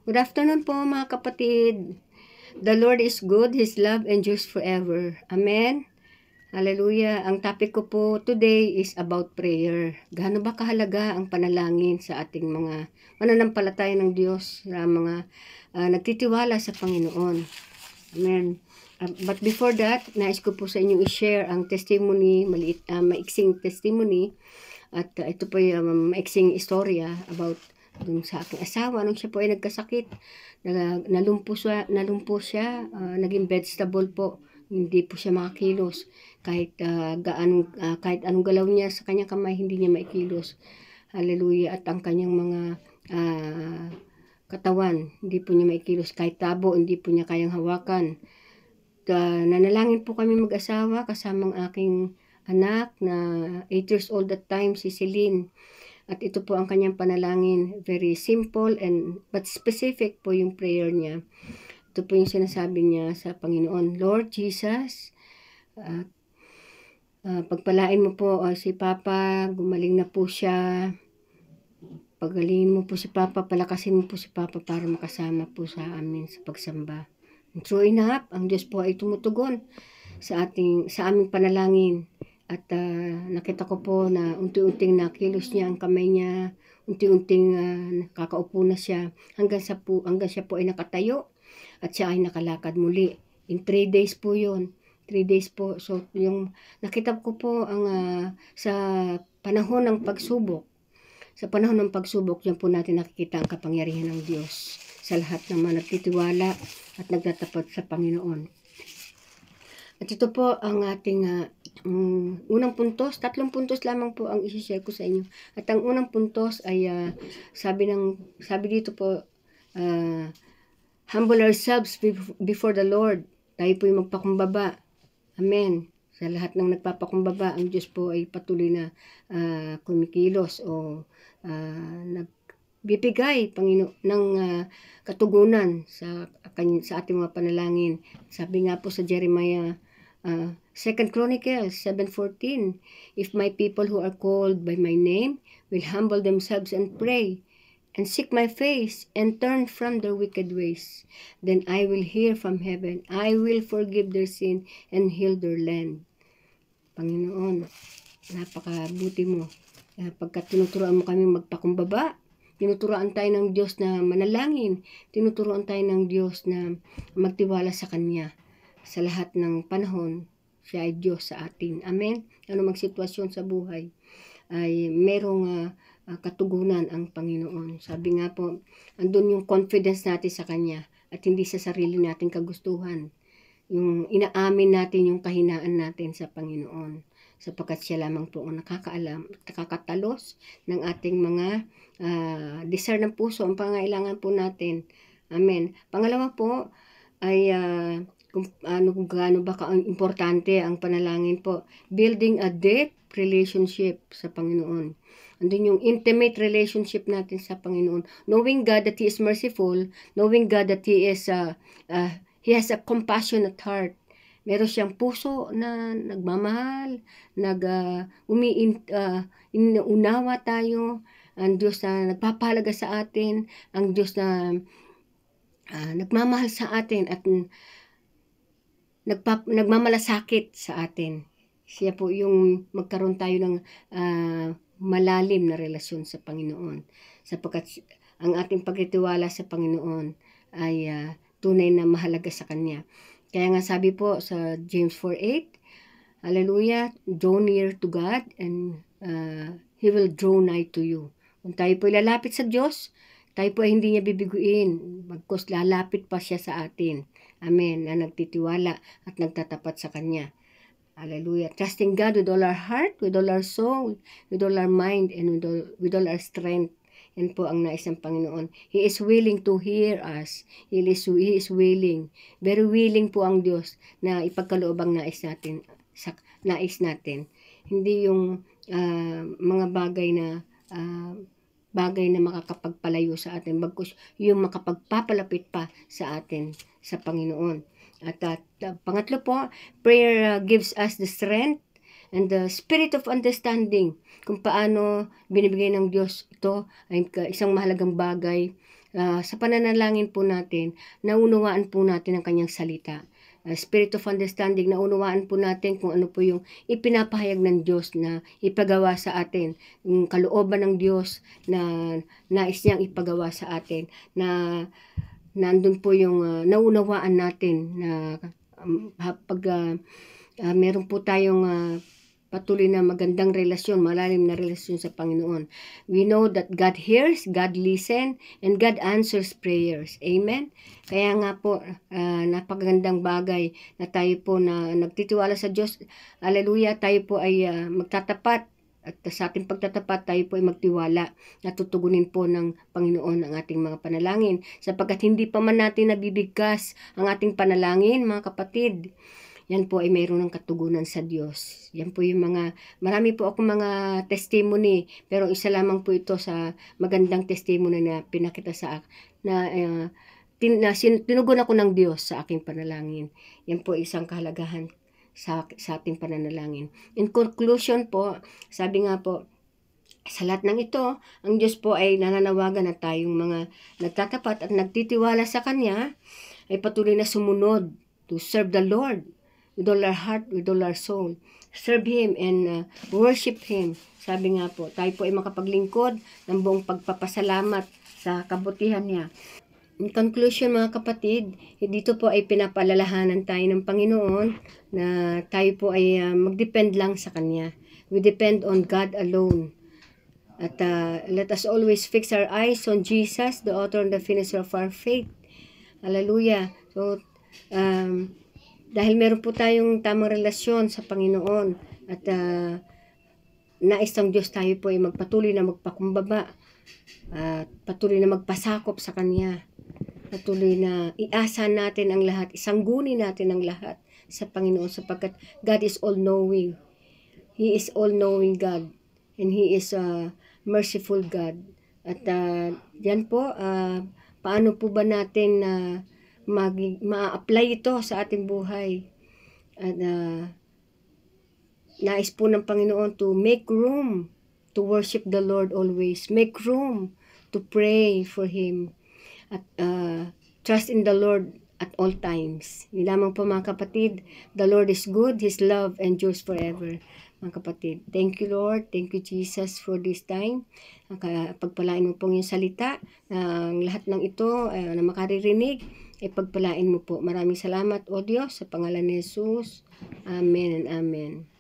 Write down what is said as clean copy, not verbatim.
Good afternoon po mga kapatid. The Lord is good, His love endures forever. Amen. Hallelujah. Ang topic ko po today is about prayer. Gaano ba kahalaga ang panalangin sa ating mga mananampalataya ng Diyos, sa mga nagtitiwala sa Panginoon. Amen. But before that, nais ko po sa inyong i-share ang testimony, maiksing testimony. At ito po yung maiksing istorya about dun sa aking asawa. Nung siya po ay nagkasakit, nalumpo siya, naging vegetable po. Hindi po siya makakilos. Kahit anong galaw niya sa kanyang kamay, hindi niya maikilos. Hallelujah. At ang kanyang mga katawan, hindi po niya maikilos. Kahit tabo, hindi po niya kayang hawakan. Nanalangin po kami mag-asawa kasamang aking anak na 8 years old at time, si Celine. At ito po ang kanyang panalangin. Very simple but specific po yung prayer niya. Ito po yung sinasabi niya sa Panginoon. Lord Jesus, pagpalain mo po si Papa, gumaling na po siya. Pagalingin mo po si Papa, palakasin mo po si Papa para makasama po sa amin sa pagsamba. True enough, ang Diyos po ay tumutugon sa aming panalangin. At nakita ko po na unti-unting nakilos niya ang kamay niya, unti-unting nakakaupo na siya hanggang siya po ay nakatayo at siya ay nakalakad muli. In 3 days po yun. 3 days po. So yung nakita ko po ang sa panahon ng pagsubok. Sa panahon ng pagsubok, yan po natin nakikita ang kapangyarihan ng Diyos sa lahat ng mga nagtitiwala at nagtatapat sa Panginoon. At ito po ang ating unang puntos. 3 puntos lamang po ang isi-share ko sa inyo. At ang unang puntos ay sabi dito po, humble ourselves before the Lord. Tayo po yung magpakumbaba. Amen. Sa lahat ng nagpapakumbaba, ang Diyos po ay patuloy na kumikilos o nagbibigay ng katugunan sa ating mga panalangin. Sabi nga po sa Jeremiah 2 Chronicles 7:14, if my people who are called by my name will humble themselves and pray and seek my face and turn from their wicked ways, then I will hear from heaven, I will forgive their sin and heal their land. Panginoon, napakabuti mo. Pagkat tinuturoan mo kami magpakumbaba, tinuturoan tayo ng Diyos na manalangin, tinuturoan tayo ng Diyos na magtiwala sa Kanya. Sa lahat ng panahon, siya ay Diyos sa atin. Amen? Ano mang sitwasyon sa buhay, ay merong katugunan ang Panginoon. Sabi nga po, andun yung confidence natin sa Kanya at hindi sa sarili nating kagustuhan. Yung inaamin natin yung kahinaan natin sa Panginoon. Sapagkat siya lamang po ang nakakatalos ng ating mga desire ng puso, ang pangailangan po natin. Amen. Pangalawa po ay kung gaano ba ka-importante ang panalangin po. Building a deep relationship sa Panginoon. Andun yung intimate relationship natin sa Panginoon. Knowing God that He is merciful, knowing God that He has a compassionate heart. Meron siyang puso na nagmamahal, inuunawa tayo. Ang Diyos na nagpapahalaga sa atin, ang Diyos na nagmamahal sa atin at nagmamalasakit sa atin. Siya po yung magkaroon tayo ng malalim na relasyon sa Panginoon. Sapagkat ang ating pagtitiwala sa Panginoon ay tunay na mahalaga sa Kanya. Kaya nga sabi po sa James 4:8, hallelujah, draw near to God and He will draw nigh to you. Kung tayo po lalapit sa Diyos, tayo po ay hindi niya bibiguin. Bagkus lalapit pa siya sa atin. Amen. Na nagtitiwala at nagtatapat sa Kanya. Hallelujah. Trusting God with all our heart, with all our soul, with all our mind, and with all our strength. Yan po ang nais ng Panginoon. He is willing to hear us. He is willing. Very willing po ang Diyos na ipagkaloob ang nais natin. Hindi yung mga bagay na makakapagpalayo sa atin, bagkus yung makapagpapalapit pa sa atin sa Panginoon. At pangatlo po, prayer gives us the strength and the spirit of understanding kung paano binibigay ng Diyos ito ay isang mahalagang bagay sa pananalangin po natin, naunawaan po natin ang kanyang salita. Spirit of understanding, naunawaan po natin kung ano po yung ipinapahayag ng Diyos na ipagawa sa atin, yung kalooban ng Diyos na nais niyang ipagawa sa atin, na nandun po yung naunawaan natin na pag meron po tayong patuloy na magandang relasyon, malalim na relasyon sa Panginoon. We know that God hears, God listens, and God answers prayers. Amen? Kaya nga po, napakagandang bagay na tayo po na nagtitiwala sa Diyos. Hallelujah, tayo po ay magtatapat. At sa ating pagtatapat, tayo po ay magtiwala na tutugunin po ng Panginoon ang ating mga panalangin. Sapagkat hindi pa man natin nabibigkas ang ating panalangin, mga kapatid, yan po ay mayroon ng katugunan sa Diyos. Yan po yung marami po akong mga testimony, pero isa lamang po ito sa magandang testimony na pinakita sa tinugon ako ng Diyos sa aking panalangin. Yan po isang kahalagahan sa ating pananalangin. In conclusion po, sabi nga po, sa lahat ng ito, ang Diyos po ay nananawagan na tayong mga nagtatapat at nagtitiwala sa Kanya ay patuloy na sumunod to serve the Lord with all our heart, with all our soul. Serve Him and worship Him. Sabi nga po, tayo po ay makapaglingkod ng buong pagpapasalamat sa kabutihan niya. In conclusion, mga kapatid, dito po ay pinapaalalahanan tayo ng Panginoon na tayo po ay mag-depend lang sa Kanya. We depend on God alone. At let us always fix our eyes on Jesus, the author and the finisher of our faith. Hallelujah. So, dahil meron po tayong tamang relasyon sa Panginoon at nais ng Diyos tayo po ay magpatuloy na magpakumbaba at patuloy na magpasakop sa Kanya, patuloy na iasa natin ang lahat, isangguni natin ang lahat sa Panginoon sapagkat God is all-knowing. He is all-knowing God and He is a merciful God. At yan po, paano po ba natin ma-apply ito sa ating buhay? At nais po ng Panginoon to make room to worship the Lord always. Make room to pray for Him. At trust in the Lord at all times. Yun lamang po mga kapatid. The Lord is good. His love endures forever. Mga kapatid, thank you Lord, thank you Jesus for this time. Pagpalain mo pong yung salita, ang lahat ng ito na makaririnig, pagpalain mo po. Maraming salamat o Diyos sa pangalan ni Jesus. Amen and Amen.